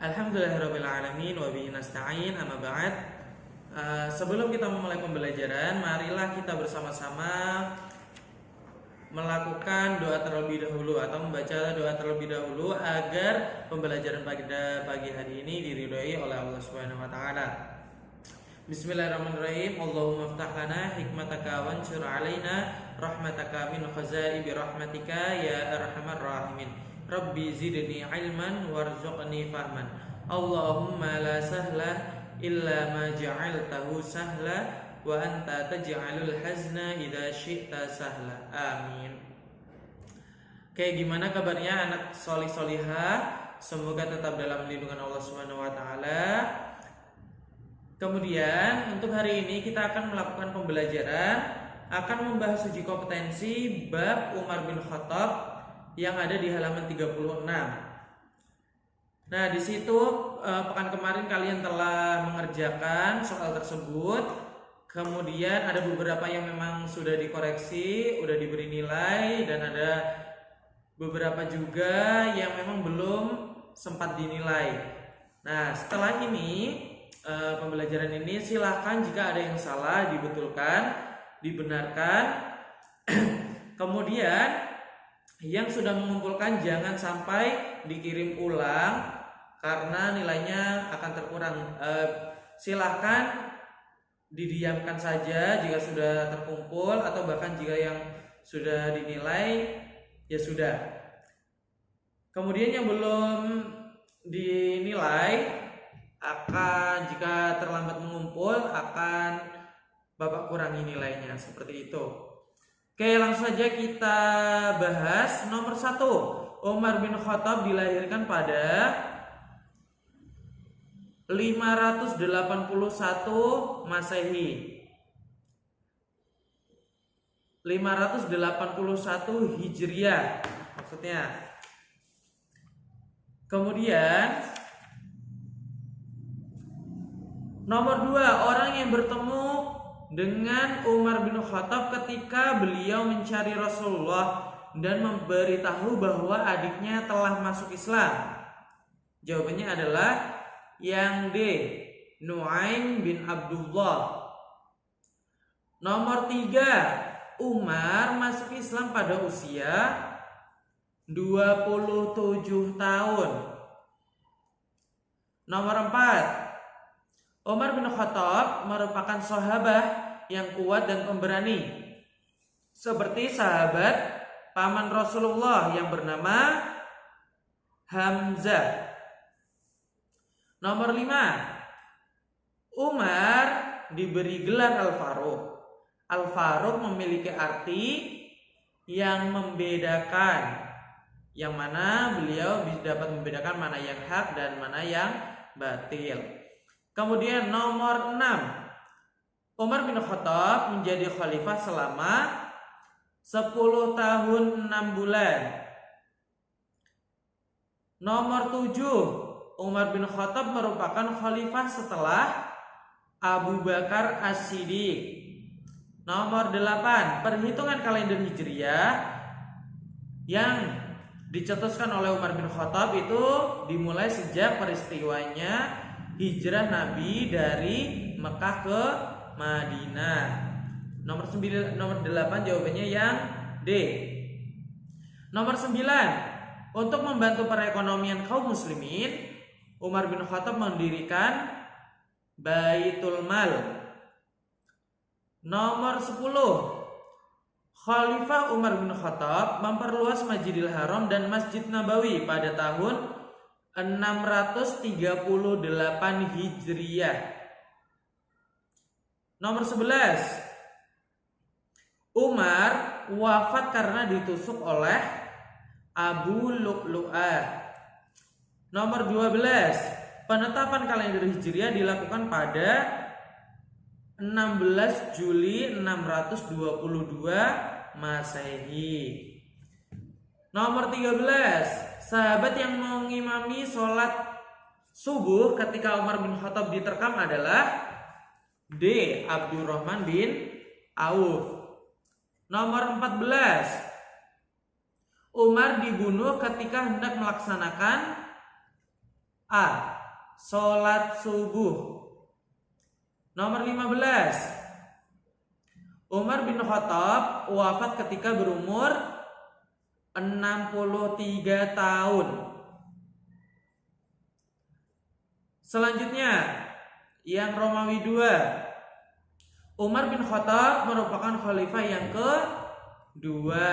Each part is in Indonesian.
Alhamdulillahirabbil alamin wa bihi nasta'in amma ba'd. Sebelum kita memulai pembelajaran, marilah kita bersama-sama melakukan doa terlebih dahulu atau membaca doa terlebih dahulu agar pembelajaran pada pagi hari ini diridhoi oleh Allah Subhanahu wa taala. Bismillahirrahmanirrahim. Allahumma iftah lana hikmataka wanshur alaina rahmataka min khazaibi rahmatika ya arhamar rahimin. Rabbi zidni ilman warzuqni fahman. Allahumma la sahla illa ma ja'altahu sahla wa anta taj'alul hazna idza syi'ta sahla. Amin. Oke, gimana kabarnya anak solih solihah? Semoga tetap dalam lindungan Allah Subhanahu wa taala. Kemudian untuk hari ini kita akan melakukan pembelajaran, akan membahas uji kompetensi bab Umar bin Khattab yang ada di halaman 36. Nah, di situ pekan kemarin kalian telah mengerjakan soal tersebut. Kemudian ada beberapa yang memang sudah dikoreksi, sudah diberi nilai, dan ada beberapa juga yang memang belum sempat dinilai. Nah, setelah ini pembelajaran ini silahkan jika ada yang salah dibetulkan, dibenarkan. Kemudian yang sudah mengumpulkan jangan sampai dikirim ulang karena nilainya akan terkurang. Silahkan didiamkan saja jika sudah terkumpul, atau bahkan jika yang sudah dinilai ya sudah. Kemudian yang belum dinilai akan, jika terlambat mengumpul, akan Bapak kurangi nilainya, seperti itu. Oke, langsung saja kita bahas. Nomor 1, Umar bin Khattab dilahirkan pada 581 Masehi, 581 Hijriah maksudnya. Kemudian nomor 2, orang yang bertemu dengan Umar bin Khattab ketika beliau mencari Rasulullah dan memberitahu bahwa adiknya telah masuk Islam. Jawabannya adalah yang D, Nuaim bin Abdullah. Nomor 3, Umar masuk Islam pada usia 27 tahun. Nomor 4, Umar bin Khattab merupakan sahabat yang kuat dan pemberani, seperti sahabat paman Rasulullah yang bernama Hamzah. Nomor 5, Umar diberi gelar Al-Faruq. Al-Faruq memiliki arti yang membedakan, yang mana beliau dapat membedakan mana yang hak dan mana yang batil. Kemudian nomor 6, Umar bin Khattab menjadi khalifah selama 10 tahun 6 bulan. Nomor 7, Umar bin Khattab merupakan khalifah setelah Abu Bakar As-Siddiq. Nomor 8, perhitungan kalender Hijriah yang dicetuskan oleh Umar bin Khattab itu dimulai sejak peristiwanya hijrah Nabi dari Mekah ke Madinah. Nomor 8 jawabannya yang D. Nomor 9, untuk membantu perekonomian kaum muslimin, Umar bin Khattab mendirikan Baitul Mal. Nomor 10, Khalifah Umar bin Khattab memperluas Masjidil Haram dan Masjid Nabawi pada tahun 638 Hijriah. Nomor 11, Umar wafat karena ditusuk oleh Abu Lu'lu'ah. Nomor 12, penetapan kalender Hijriah dilakukan pada 16 Juli 622 Masehi. Nomor 13, sahabat yang mengimami sholat subuh ketika Umar bin Khattab diterkam adalah D, Abdurrahman bin Auf. Nomor 14, Umar dibunuh ketika hendak melaksanakan A, sholat subuh. Nomor 15, Umar bin Khattab wafat ketika berumur 63 tahun. Selanjutnya, yang Romawi 2, Umar bin Khattab merupakan khalifah yang kedua,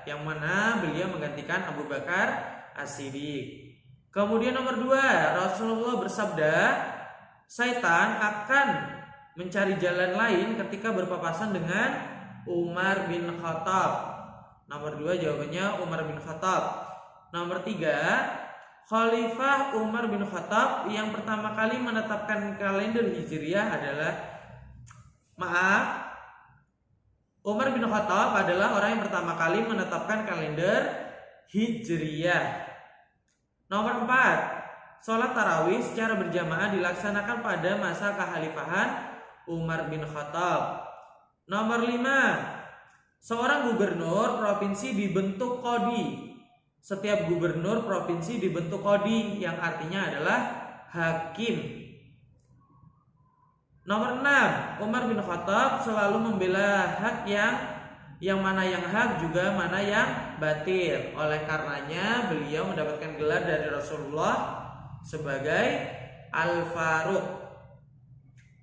yang mana beliau menggantikan Abu Bakar As-Siddiq. Kemudian nomor 2, Rasulullah bersabda, "Syaitan akan mencari jalan lain ketika berpapasan dengan Umar bin Khattab." Nomor 2 jawabannya Umar bin Khattab. Nomor 3, Khalifah Umar bin Khattab yang pertama kali menetapkan kalender Hijriah adalah Umar bin Khattab adalah orang yang pertama kali menetapkan kalender Hijriah. Nomor 4, sholat tarawih secara berjamaah dilaksanakan pada masa kekhalifahan Umar bin Khattab. Nomor 5, seorang gubernur provinsi dibentuk qadhi. Setiap gubernur provinsi dibentuk qadhi yang artinya adalah hakim. Nomor 6, Umar bin Khattab selalu membela hak yang mana yang hak juga mana yang batil. Oleh karenanya beliau mendapatkan gelar dari Rasulullah sebagai Al-Faruq.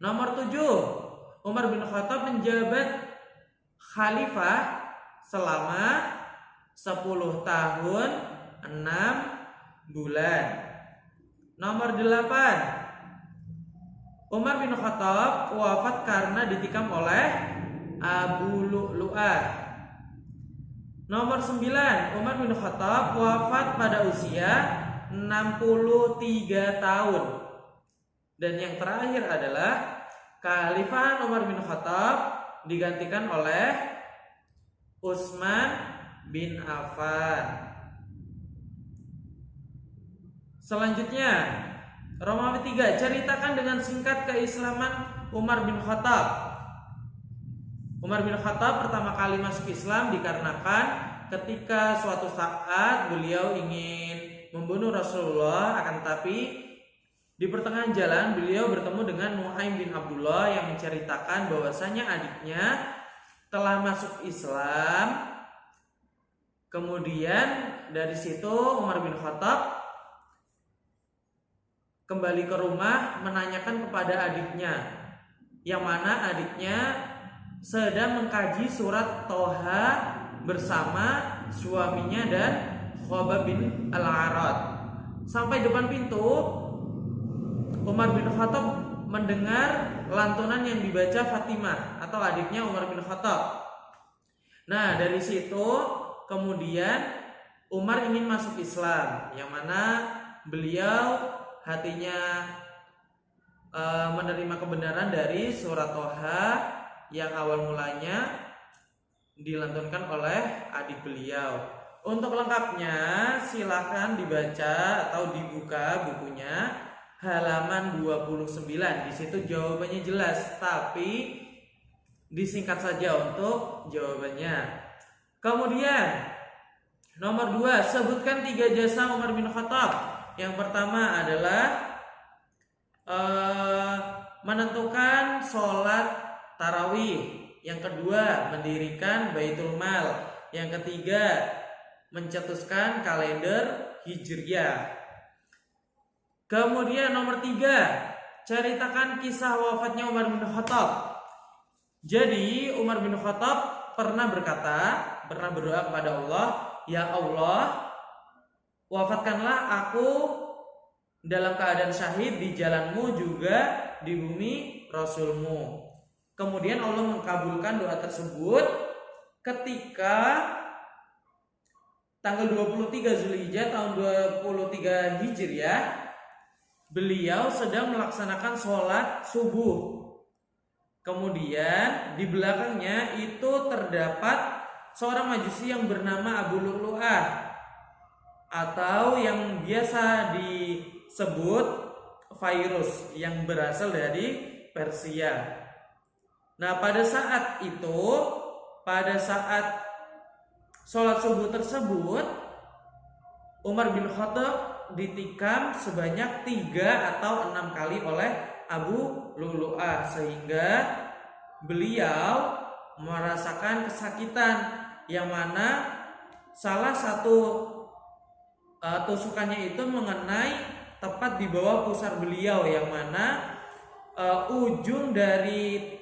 Nomor 7, Umar bin Khattab menjabat khalifah selama 10 tahun 6 bulan. Nomor 8, Umar bin Khattab wafat karena ditikam oleh Abu Lu'lu'ah. Nomor 9, Umar bin Khattab wafat pada usia 63 tahun. Dan yang terakhir adalah kekhalifahan Umar bin Khattab digantikan oleh Utsman bin Affan. Selanjutnya, Romawi 3, ceritakan dengan singkat keislaman Umar bin Khattab. Umar bin Khattab pertama kali masuk Islam dikarenakan ketika suatu saat beliau ingin membunuh Rasulullah, akan tetapi di pertengahan jalan beliau bertemu dengan Nuaim bin Abdullah yang menceritakan bahwasanya adiknya telah masuk Islam. Kemudian dari situ Umar bin Khattab kembali ke rumah menanyakan kepada adiknya, yang mana adiknya sedang mengkaji surat Toha bersama suaminya dan Khobab bin Al-Arad. Sampai depan pintu, Umar bin Khattab mendengar lantunan yang dibaca Fatimah atau adiknya Umar bin Khattab. Nah, dari situ kemudian Umar ingin masuk Islam, yang mana beliau hatinya menerima kebenaran dari surat Toha yang awal mulanya dilantunkan oleh adik beliau. Untuk lengkapnya silahkan dibaca atau dibuka bukunya halaman 29. Di situ jawabannya jelas, tapi disingkat saja untuk jawabannya. Kemudian nomor 2, sebutkan 3 jasa Umar bin Khattab. Yang pertama adalah menentukan sholat tarawih. Yang kedua, mendirikan Baitul Mal. Yang ketiga, mencetuskan kalender Hijriah. Kemudian nomor 3, ceritakan kisah wafatnya Umar bin Khattab. Jadi Umar bin Khattab pernah berdoa kepada Allah, "Ya Allah, wafatkanlah aku dalam keadaan syahid di jalanmu juga di bumi Rasulmu." Kemudian Allah mengabulkan doa tersebut ketika tanggal 23 Zulhijjah tahun 23 Hijriah beliau sedang melaksanakan sholat subuh. Kemudian di belakangnya itu terdapat seorang majusi yang bernama Abu Lu'lu'ah, atau yang biasa disebut virus, yang berasal dari Persia. Nah, pada saat sholat subuh tersebut, Umar bin Khattab ditikam sebanyak 3 atau 6 kali oleh Abu Lu'lu'ah, sehingga beliau merasakan kesakitan, yang mana salah satu tusukannya itu mengenai tepat di bawah pusar beliau, yang mana ujung dari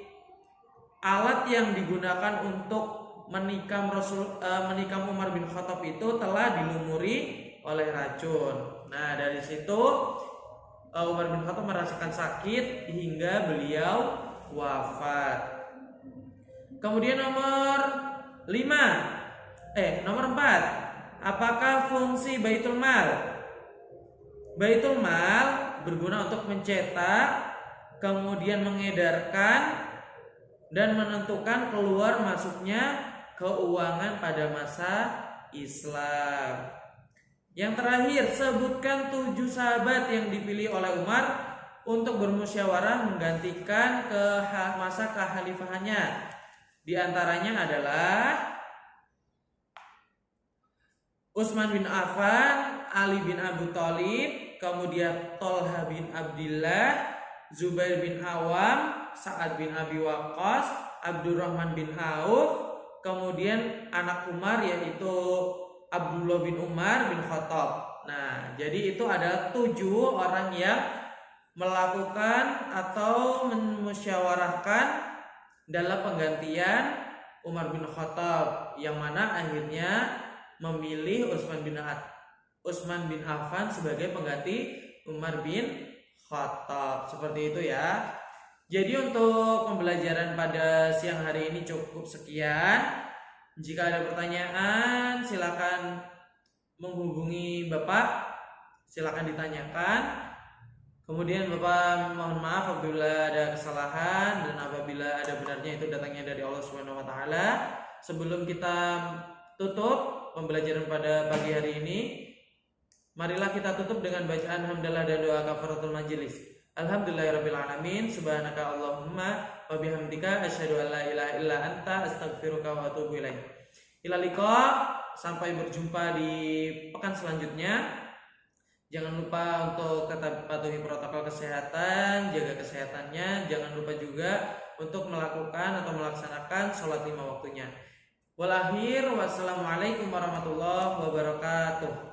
alat yang digunakan untuk menikam Umar bin Khattab itu telah dilumuri oleh racun. Nah, dari situ Umar bin Khattab merasakan sakit hingga beliau wafat. Kemudian nomor 4, apakah fungsi Baitul Mal? Baitul Mal berguna untuk mencetak, kemudian mengedarkan dan menentukan keluar masuknya keuangan pada masa Islam. Yang terakhir, sebutkan 7 sahabat yang dipilih oleh Umar untuk bermusyawarah menggantikan masa kekhalifahannya. Di antaranya adalah Utsman bin Affan, Ali bin Abi Thalib, kemudian Thalhah bin Abdillah, Zubair bin Awam, Sa'ad bin Abi Waqqas, Abdurrahman bin Auf, kemudian anak Umar yaitu Abdullah bin Umar bin Khattab. Nah, jadi itu ada 7 orang yang melakukan atau memusyawarahkan dalam penggantian Umar bin Khattab, yang mana akhirnya memilih Utsman bin Affan sebagai pengganti Umar bin Khattab. Seperti itu ya. Jadi untuk pembelajaran pada siang hari ini cukup sekian. Jika ada pertanyaan silakan menghubungi Bapak, silakan ditanyakan. Kemudian Bapak mohon maaf apabila ada kesalahan dan apabila ada benarnya itu datangnya dari Allah Subhanahu wa taala. Sebelum kita tutup pembelajaran pada pagi hari ini, marilah kita tutup dengan bacaan hamdalah dan doa kafaratul majelis. Alhamdulillahirabbil alamin, subhanaka Allahumma wa bihamdika asyhadu an la ilaha illa anta astaghfiruka wa atubu ilaik. Ila liqa, sampai berjumpa di pekan selanjutnya. Jangan lupa untuk tetap patuhi protokol kesehatan, jaga kesehatannya. Jangan lupa juga untuk melakukan atau melaksanakan sholat 5 waktunya. Wal akhir, wassalamualaikum warahmatullahi wabarakatuh.